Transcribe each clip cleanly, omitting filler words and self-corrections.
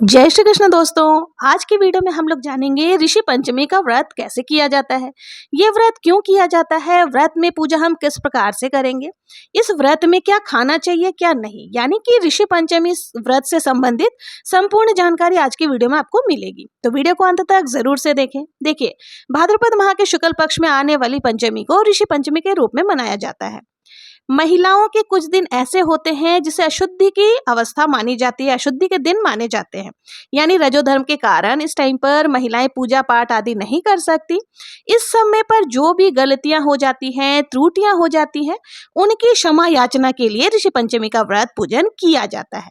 जय श्री कृष्ण दोस्तों। आज की वीडियो में हम लोग जानेंगे ऋषि पंचमी का व्रत कैसे किया जाता है, ये व्रत क्यों किया जाता है, व्रत में पूजा हम किस प्रकार से करेंगे, इस व्रत में क्या खाना चाहिए क्या नहीं, यानी कि ऋषि पंचमी व्रत से संबंधित संपूर्ण जानकारी आज की वीडियो में आपको मिलेगी। तो वीडियो को अंत तक जरूर से देखें। देखिए, भाद्रपद माह के शुक्ल पक्ष में आने वाली पंचमी को ऋषि पंचमी के रूप में मनाया जाता है। महिलाओं के कुछ दिन ऐसे होते हैं जिसे अशुद्धि की अवस्था मानी जाती है, अशुद्धि के दिन माने जाते हैं, यानी रजोधर्म के कारण इस टाइम पर महिलाएं पूजा पाठ आदि नहीं कर सकती। इस समय पर जो भी गलतियां हो जाती हैं, त्रुटियां हो जाती हैं, उनकी क्षमा याचना के लिए ऋषि पंचमी का व्रत पूजन किया जाता है।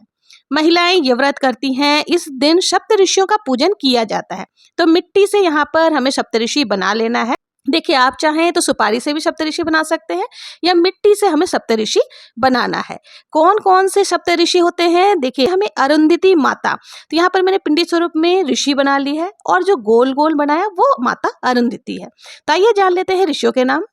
महिलाएं ये व्रत करती हैं। इस दिन सप्तऋषियों का पूजन किया जाता है। तो मिट्टी से यहाँ पर हमें सप्तऋषि बना लेना है। देखिए, आप चाहें तो सुपारी से भी सप्तऋषि बना सकते हैं या मिट्टी से हमें सप्तऋषि बनाना है। कौन कौन से सप्तऋषि होते हैं? देखिए, हमें अरुंधति माता, तो यहाँ पर मैंने पिंडी स्वरूप में ऋषि बना ली है और जो गोल गोल बनाया वो माता अरुंधति है। तो आइए जान लेते हैं ऋषियों के नाम।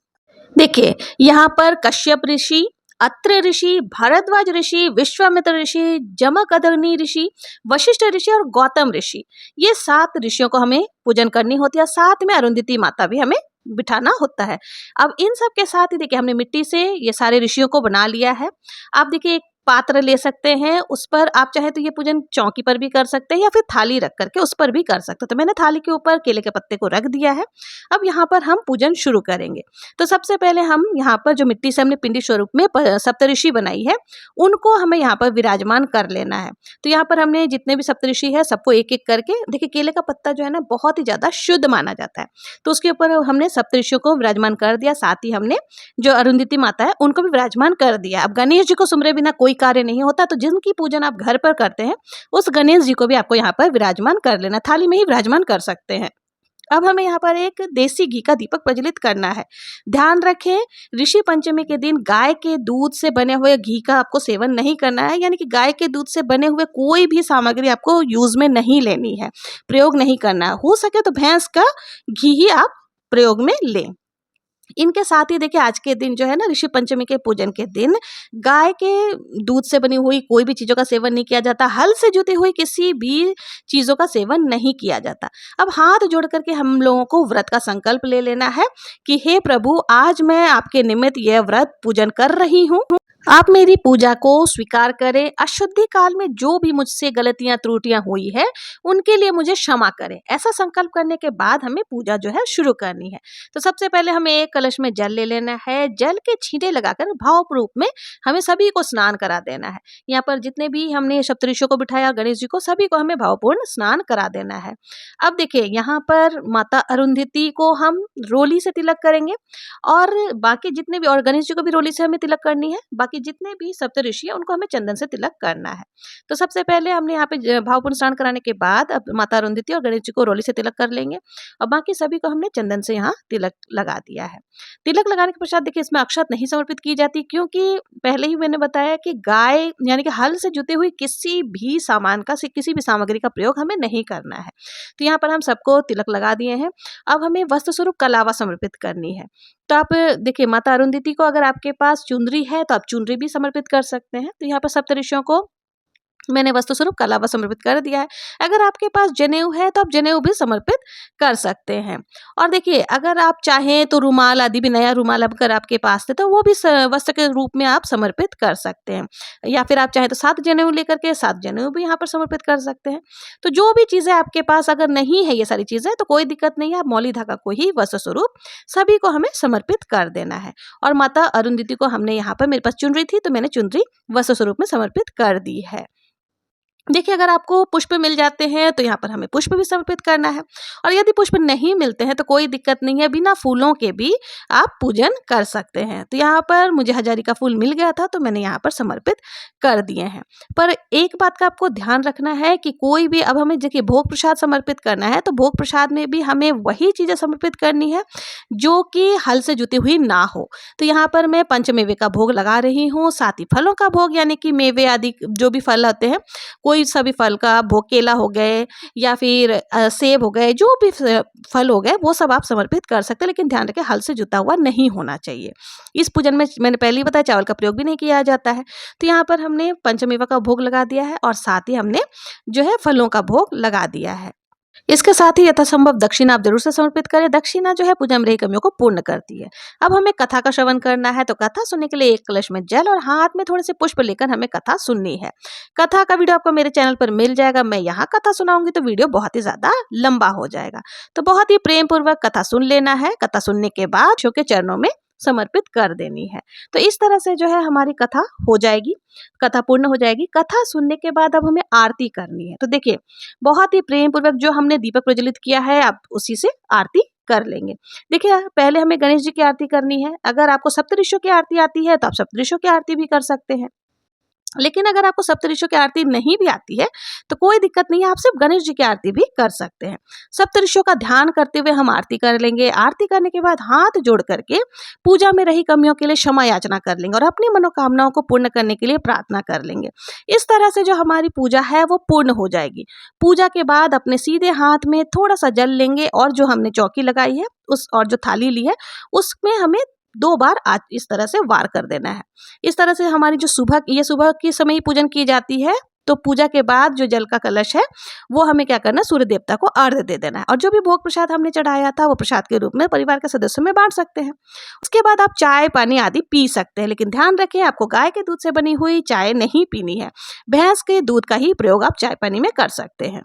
देखिए, यहाँ पर कश्यप ऋषि, अत्रि ऋषि, भारद्वाज ऋषि, विश्वामित्र ऋषि, जमदग्नि ऋषि, वशिष्ठ ऋषि और गौतम ऋषि, ये 7 ऋषियों को हमें पूजन करनी होती है। साथ में अरुंधति माता भी हमें बिठाना होता है। अब इन सब के साथ ही देखिए, हमने मिट्टी से ये सारे ऋषियों को बना लिया है। आप देखिए, एक पात्र ले सकते हैं, उस पर आप चाहे तो ये पूजन चौकी पर भी कर सकते हैं या फिर थाली रख करके उस पर भी कर सकते हैं। तो मैंने थाली के ऊपर केले के पत्ते को रख दिया है। अब यहाँ पर हम पूजन शुरू करेंगे। तो सबसे पहले हम यहाँ पर जो मिट्टी से हमने पिंडी स्वरूप में सप्तऋषि बनाई है, उनको हमें यहाँ पर विराजमान कर लेना है। तो यहाँ पर हमने जितने भी सप्तऋषि है सबको एक एक करके, देखिए केले का पत्ता जो है ना बहुत ही ज्यादा शुद्ध माना जाता है, तो उसके ऊपर हमने सप्तऋषियों को विराजमान कर दिया। साथ ही हमने जो अरुंधति माता है उनको भी विराजमान कर दिया। अब गणेश जी को सुमरे बिना कोई कार्य नहीं होता, तो जिनकी पूजन आप घर पर करते हैं उस गणेश जी को भी आपको यहाँ पर विराजमान कर लेना, थाली में ही विराजमान कर सकते हैं। अब हमें यहाँ पर एक देसी घी का दीपक प्रज्वलित करना है। ध्यान रखें, ऋषि पंचमी के दिन गाय के दूध से बने हुए घी का आपको सेवन नहीं करना है, यानी कि गाय के दूध से बने हुए कोई भी सामग्री आपको यूज में नहीं लेनी है, प्रयोग नहीं करना है। हो सके तो भैंस का घी ही आप प्रयोग में लें। इनके साथ ही देखिए, आज के दिन जो है ना, ऋषि पंचमी के पूजन के दिन गाय के दूध से बनी हुई कोई भी चीजों का सेवन नहीं किया जाता, हल से जुती हुई किसी भी चीजों का सेवन नहीं किया जाता। अब हाथ जोड़ करके हम लोगों को व्रत का संकल्प ले लेना है कि हे प्रभु, आज मैं आपके निमित्त यह व्रत पूजन कर रही हूँ, आप मेरी पूजा को स्वीकार करें। अशुद्धि काल में जो भी मुझसे गलतियां त्रुटियां हुई है उनके लिए मुझे क्षमा करें। ऐसा संकल्प करने के बाद हमें पूजा जो है शुरू करनी है। तो सबसे पहले हमें एक कलश में जल ले लेना है। जल के छींटे लगाकर भाव रूप में हमें सभी को स्नान करा देना है। यहाँ पर जितने भी हमने सप्तऋषियों को बिठाया, गणेश जी को, सभी को हमें भावपूर्ण स्नान करा देना है। अब देखिए, यहाँ पर माता अरुंधति को हम रोली से तिलक करेंगे और बाकी जितने भी, और गणेश जी को भी रोली से हमें तिलक करनी है। बाकी जितने भी सप्तऋषि है उनको हमें चंदन से तिलक करना है। तो सबसे पहले हमने यहाँ पे भावपूर्ण स्नान कराने के बाद अब माता अरुंधति और गणेश जी को रोली से तिलक कर लेंगे और बाकी सभी को हमने चंदन से यहाँ तिलक लगा दिया है। तिलक लगाने के पश्चात देखिए, इसमें अक्षत नहीं समर्पित की जाती, क्योंकि पहले ही मैंने बताया कि गाय यानी कि हल से जुती हुई किसी भी सामान का, किसी भी सामग्री का प्रयोग हमें नहीं करना है। तो यहाँ पर हम सबको तिलक लगा दिए हैं। अब हमें वस्त्र स्वरूप कलावा समर्पित करनी है। तो आप देखिए, माता अरुंधति को अगर आपके पास चुनरी है तो आप चुनरी भी समर्पित कर सकते हैं। तो यहाँ पर सप्तऋषियों को मैंने वस्तु स्वरूप कलावा समर्पित कर दिया है। अगर आपके पास जनेऊ है तो आप जनेऊ भी समर्पित कर सकते हैं। और देखिए, अगर आप चाहें तो रुमाल आदि भी, नया रुमाल अगर आपके पास है तो वो भी वस्त्र के रूप में आप समर्पित कर सकते हैं, या फिर आप चाहें तो 7 जनेऊ लेकर के 7 जनेऊ भी यहाँ पर समर्पित कर सकते हैं। तो जो भी चीजें आपके पास अगर नहीं है, ये सारी चीजें, तो कोई दिक्कत नहीं है, आप मौली धागा को ही वस्त्र स्वरूप सभी को हमें समर्पित कर देना है। और माता अरुंधति को हमने यहाँ पर, मेरे पास चुनरी थी तो मैंने चुनरी वस्त्र स्वरूप में समर्पित कर दी है। देखिए, अगर आपको पुष्प मिल जाते हैं तो यहाँ पर हमें पुष्प भी समर्पित करना है, और यदि पुष्प नहीं मिलते हैं तो कोई दिक्कत नहीं है, बिना फूलों के भी आप पूजन कर सकते हैं। तो यहाँ पर मुझे हजारी का फूल मिल गया था तो मैंने यहाँ पर समर्पित कर दिए हैं। पर एक बात का आपको ध्यान रखना है कि कोई भी, अब हमें देखिए भोग प्रसाद समर्पित करना है तो भोग प्रसाद में भी हमें वही चीजें समर्पित करनी है जो कि हल से जुती हुई ना हो। तो यहाँ पर मैं पंचमेवे का भोग लगा रही हूँ, साथ ही फलों का भोग, यानी कि मेवे आदि जो भी फल होते हैं, कोई सा भी फल का भोग, केला हो गए या फिर सेब हो गए, जो भी फल हो गए वो सब आप समर्पित कर सकते हैं, लेकिन ध्यान रखें हल से जुता हुआ नहीं होना चाहिए। इस पूजन में मैंने पहले ही बताया चावल का प्रयोग भी नहीं किया जाता है। तो यहाँ पर हमने पंचमेवा का भोग लगा दिया है और साथ ही हमने जो है फलों का भोग लगा दिया है। इसके साथ ही यथासंभव दक्षिणा आप जरूर से समर्पित करें। दक्षिणा जो है पूजा में रही कमियों को पूर्ण करती है। अब हमें कथा का श्रवण करना है, तो कथा सुनने के लिए एक कलश में जल और हाथ में थोड़े से पुष्प लेकर हमें कथा सुननी है। कथा का वीडियो आपको मेरे चैनल पर मिल जाएगा। मैं यहाँ कथा सुनाऊंगी तो वीडियो बहुत ही ज्यादा लंबा हो जाएगा, तो बहुत ही प्रेम पूर्वक कथा सुन लेना है। कथा सुनने के बाद शिव के चरणों में समर्पित कर देनी है। तो इस तरह से जो है हमारी कथा हो जाएगी, कथा पूर्ण हो जाएगी। कथा सुनने के बाद अब हमें आरती करनी है। तो देखिए बहुत ही प्रेम पूर्वक जो हमने दीपक प्रज्वलित किया है, आप उसी से आरती कर लेंगे। देखिए पहले हमें गणेश जी की आरती करनी है। अगर आपको सप्तऋषियों की आरती आती है तो आप सप्तऋषियों की आरती भी कर सकते हैं, लेकिन अगर आपको सप्तऋषियों की आरती नहीं भी आती है तो कोई दिक्कत नहीं है, आप सिर्फ गणेश जी की आरती भी कर सकते हैं। सप्तऋषियों का ध्यान करते हुए हम आरती कर लेंगे। आरती करने के बाद हाथ जोड़ करके पूजा में रही कमियों के लिए क्षमा याचना कर लेंगे और अपनी मनोकामनाओं को पूर्ण करने के लिए प्रार्थना कर लेंगे। इस तरह से जो हमारी पूजा है वो पूर्ण हो जाएगी। पूजा के बाद अपने सीधे हाथ में थोड़ा सा जल लेंगे और जो हमने चौकी लगाई है उस और जो थाली ली है उसमें हमें 2 बार इस तरह से वार कर देना है। इस तरह से हमारी जो सुबह के समय ही पूजन की जाती है, तो पूजा के बाद जो जल का कलश है वो हमें क्या करना है, सूर्य देवता को अर्घ्य दे देना है और जो भी भोग प्रसाद हमने चढ़ाया था वो प्रसाद के रूप में परिवार के सदस्यों में बांट सकते हैं। उसके बाद आप चाय पानी आदि पी सकते हैं, लेकिन ध्यान रखें आपको गाय के दूध से बनी हुई चाय नहीं पीनी है। भैंस के दूध का ही प्रयोग आप चाय पानी में कर सकते हैं।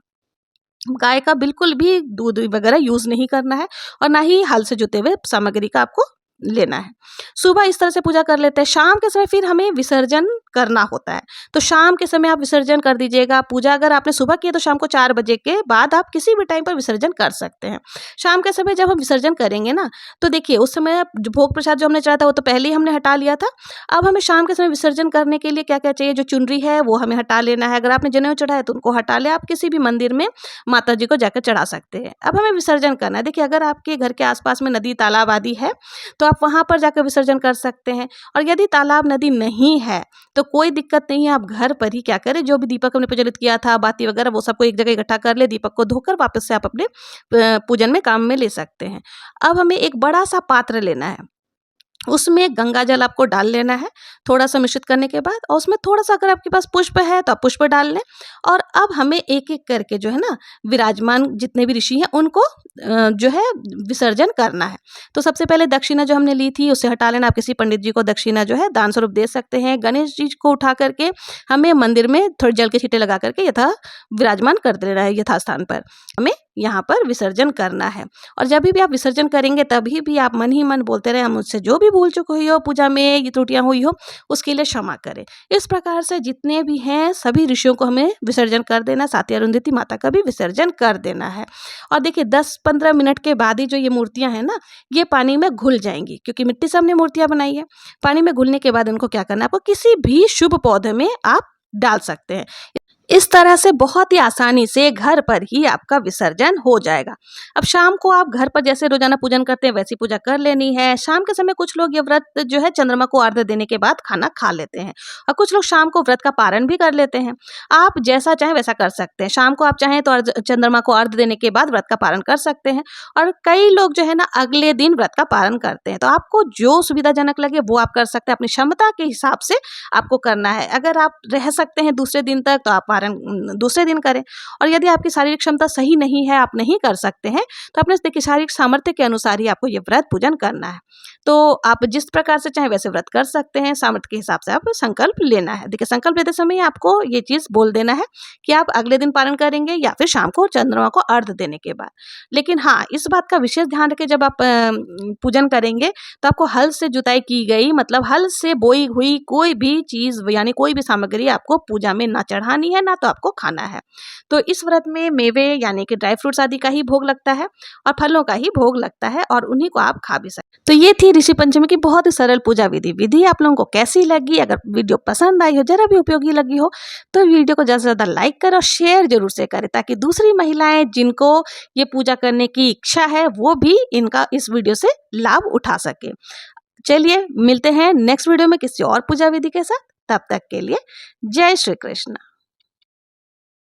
गाय का बिल्कुल भी दूध वगैरह यूज नहीं करना है और ना ही हल से जुते हुए सामग्री का आपको लेना है। सुबह इस तरह से पूजा कर लेते हैं। शाम के समय फिर हमें विसर्जन करना होता है, तो शाम के समय आप विसर्जन कर दीजिएगा। पूजा अगर आपने सुबह की है तो शाम को 4 बजे के बाद आप किसी भी टाइम पर विसर्जन कर सकते हैं। शाम के समय जब हम विसर्जन करेंगे ना, तो देखिए उस समय भोग प्रसाद जो हमने चढ़ाया था वो तो पहले ही हमने हटा लिया था। अब हमें शाम के समय विसर्जन करने के लिए क्या क्या चाहिए, जो चुनरी है वो हमें हटा लेना है। अगर आपने जनेऊ चढ़ाया तो उनको हटा ले, आप किसी भी मंदिर में माता जी को जाकर चढ़ा सकते हैं। अब हमें विसर्जन करना है। देखिए अगर आपके घर के आसपास में नदी तालाब आदि है तो आप वहां पर जाकर विसर्जन कर सकते हैं, और यदि तालाब नदी नहीं है तो कोई दिक्कत नहीं है, आप घर पर ही क्या करें, जो भी दीपक हमने प्रज्वलित किया था, बाती वगैरह वो सबको एक जगह इकट्ठा कर ले, दीपक को धोकर वापस से आप अपने पूजन में काम में ले सकते हैं। अब हमें एक बड़ा सा पात्र लेना है, उसमें गंगा जल आपको डाल लेना है थोड़ा सा मिश्रित करने के बाद, और उसमें थोड़ा सा अगर आपके पास पुष्प है तो आप पुष्प डाल लें। और अब हमें एक एक करके जो है ना विराजमान जितने भी ऋषि हैं उनको जो है विसर्जन करना है। तो सबसे पहले दक्षिणा जो हमने ली थी उसे हटा लेना। आप किसी पंडित जी को दक्षिणा जो है दान स्वरूप दे सकते हैं। गणेश जी को उठा करके हमें मंदिर में थोड़ी जल के छींटे लगा करके यथा विराजमान कर देना है, यथास्थान पर हमें यहाँ पर विसर्जन करना है। और जब भी आप विसर्जन करेंगे तभी भी आप मन ही मन बोलते रहे, मुझसे जो भी भूल चूक हुई हो पूजा में, ये त्रुटियां हुई हो उसके लिए क्षमा करें। इस प्रकार से जितने भी हैं सभी ऋषियों को हमें विसर्जन कर देना, साथ ही अरुंधति माता का भी विसर्जन कर देना है। और देखिए 10-15 मिनट के बाद ही जो ये मूर्तियां हैं ना ये पानी में घुल जाएंगी, क्योंकि मिट्टी से हमने मूर्तियां बनाई है। पानी में घुलने के बाद इनको क्या करना है, आपको किसी भी शुभ पौधे में आप डाल सकते हैं। इस तरह से बहुत ही आसानी से घर पर ही आपका विसर्जन हो जाएगा। अब शाम को आप घर पर जैसे रोजाना पूजन करते हैं वैसी पूजा कर लेनी है। शाम के समय कुछ लोग ये व्रत जो है चंद्रमा को अर्घ्य देने के बाद खाना खा लेते हैं, और कुछ लोग शाम को व्रत का पारण भी कर लेते हैं। आप जैसा चाहें वैसा कर सकते हैं। शाम को आप चाहें तो चंद्रमा को अर्घ्य देने के बाद व्रत का पारण कर सकते हैं, और कई लोग जो है ना अगले दिन व्रत का पारण करते हैं। तो आपको जो सुविधाजनक लगे वो आप कर सकते हैं, अपनी क्षमता के हिसाब से आपको करना है। अगर आप रह सकते हैं दूसरे दिन तक तो आप पारण दूसरे दिन करें, और यदि आपकी शारीरिक क्षमता सही नहीं है, आप नहीं कर सकते हैं, तो अपने देखिए शारीरिक सामर्थ्य के अनुसार ही आपको ये व्रत पूजन करना है। तो आप जिस प्रकार से चाहे वैसे व्रत कर सकते हैं, सामर्थ्य के हिसाब से आप संकल्प लेना है। देखिए संकल्प लेते समय आपको ये चीज बोल देना है कि आप अगले दिन पारण करेंगे या फिर शाम को चंद्रमा को अर्घ्य देने के बाद। लेकिन हाँ, इस बात का विशेष ध्यान रखें, जब आप पूजन करेंगे तो आपको हल से जुताई की गई, मतलब हल से बोई हुई कोई भी चीज यानी कोई भी सामग्री आपको पूजा में ना चढ़ानी है, ना तो आपको खाना है। तो इस व्रत में मेवे यानी कि ड्राई फ्रूट्स आदि का ही भोग लगता है और फलों का ही भोग लगता है, और उन्हीं को आप खा भी सकते। तो ये थी ऋषि पंचमी की बहुत ही सरल पूजा विधि आप लोगों को कैसी लगी? अगर वीडियो पसंद आई हो, जरा भी उपयोगी लगी हो, तो वीडियो को ज़्यादा से ज़्यादा लाइक करें और शेयर जरूर से करें, ताकि दूसरी महिलाएं जिनको ये पूजा करने की इच्छा है वो भी इनका इस वीडियो से लाभ उठा सके। चलिए मिलते हैं नेक्स्ट वीडियो में किसी और पूजा विधि के साथ। तब तक के लिए जय श्री कृष्ण।